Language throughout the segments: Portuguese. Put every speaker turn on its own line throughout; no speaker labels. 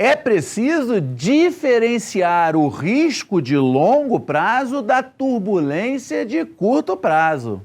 É preciso diferenciar o risco de longo prazo da turbulência de curto prazo.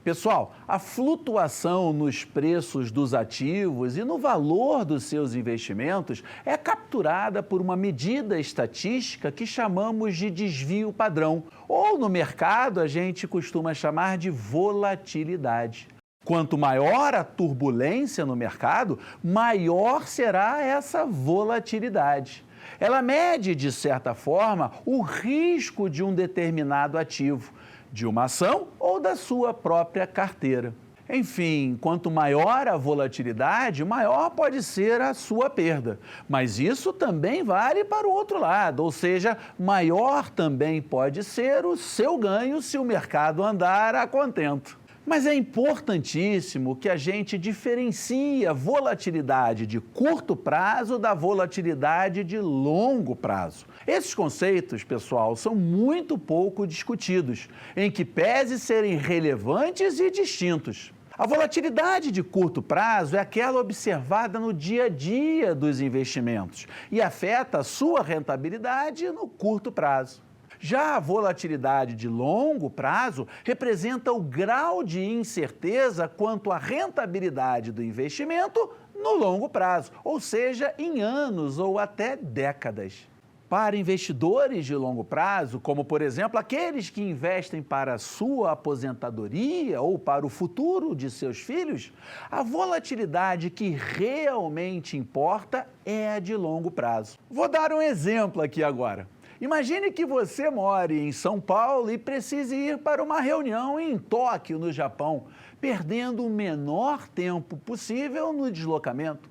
Pessoal, a flutuação nos preços dos ativos e no valor dos seus investimentos é capturada por uma medida estatística que chamamos de desvio padrão, ou no mercado a gente costuma chamar de volatilidade. Quanto maior a turbulência no mercado, maior será essa volatilidade. Ela mede, de certa forma, o risco de um determinado ativo, de uma ação ou da sua própria carteira. Enfim, quanto maior a volatilidade, maior pode ser a sua perda. Mas isso também vale para o outro lado, ou seja, maior também pode ser o seu ganho se o mercado andar a contento. Mas é importantíssimo que a gente diferencie a volatilidade de curto prazo da volatilidade de longo prazo. Esses conceitos, pessoal, são muito pouco discutidos, em que pese serem relevantes e distintos. A volatilidade de curto prazo é aquela observada no dia a dia dos investimentos e afeta a sua rentabilidade no curto prazo. Já a volatilidade de longo prazo representa o grau de incerteza quanto à rentabilidade do investimento no longo prazo, ou seja, em anos ou até décadas. Para investidores de longo prazo, como por exemplo aqueles que investem para a sua aposentadoria ou para o futuro de seus filhos, a volatilidade que realmente importa é a de longo prazo. Vou dar um exemplo aqui agora. Imagine que você more em São Paulo e precise ir para uma reunião em Tóquio, no Japão, perdendo o menor tempo possível no deslocamento.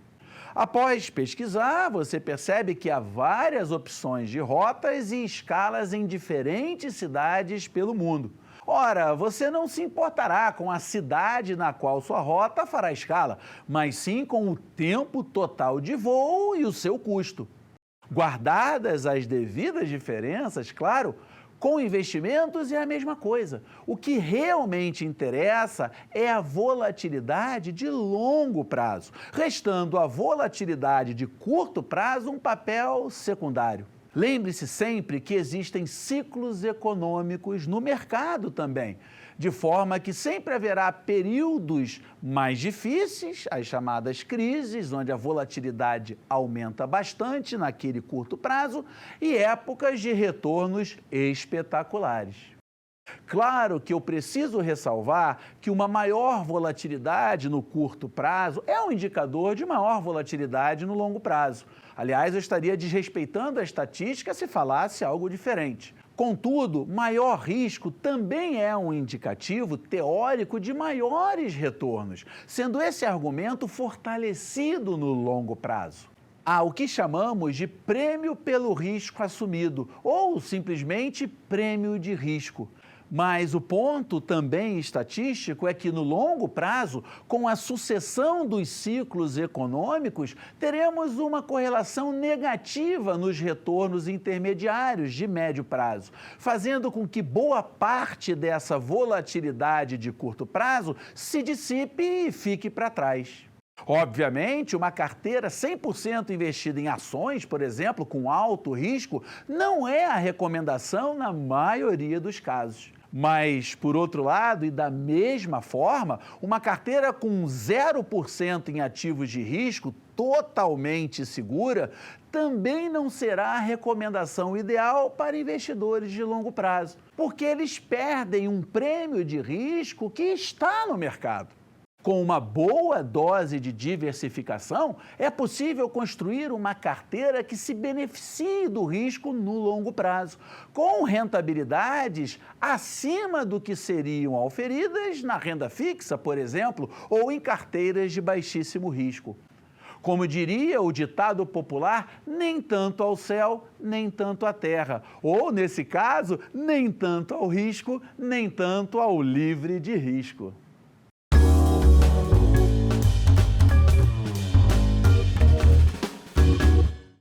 Após pesquisar, você percebe que há várias opções de rotas e escalas em diferentes cidades pelo mundo. Ora, você não se importará com a cidade na qual sua rota fará escala, mas sim com o tempo total de voo e o seu custo. Guardadas as devidas diferenças, claro, com investimentos é a mesma coisa. O que realmente interessa é a volatilidade de longo prazo, restando a volatilidade de curto prazo um papel secundário. Lembre-se sempre que existem ciclos econômicos no mercado também, de forma que sempre haverá períodos mais difíceis, as chamadas crises, onde a volatilidade aumenta bastante naquele curto prazo, e épocas de retornos espetaculares. Claro que eu preciso ressalvar que uma maior volatilidade no curto prazo é um indicador de maior volatilidade no longo prazo. Aliás, eu estaria desrespeitando a estatística se falasse algo diferente. Contudo, maior risco também é um indicativo teórico de maiores retornos, sendo esse argumento fortalecido no longo prazo. Há o que chamamos de prêmio pelo risco assumido, ou simplesmente prêmio de risco. Mas o ponto também estatístico é que no longo prazo, com a sucessão dos ciclos econômicos, teremos uma correlação negativa nos retornos intermediários de médio prazo, fazendo com que boa parte dessa volatilidade de curto prazo se dissipe e fique para trás. Obviamente, uma carteira 100% investida em ações, por exemplo, com alto risco, não é a recomendação na maioria dos casos. Mas, por outro lado, e da mesma forma, uma carteira com 0% em ativos de risco, totalmente segura, também não será a recomendação ideal para investidores de longo prazo, porque eles perdem um prêmio de risco que está no mercado. Com uma boa dose de diversificação, é possível construir uma carteira que se beneficie do risco no longo prazo, com rentabilidades acima do que seriam auferidas na renda fixa, por exemplo, ou em carteiras de baixíssimo risco. Como diria o ditado popular, nem tanto ao céu, nem tanto à terra. Ou, nesse caso, nem tanto ao risco, nem tanto ao livre de risco.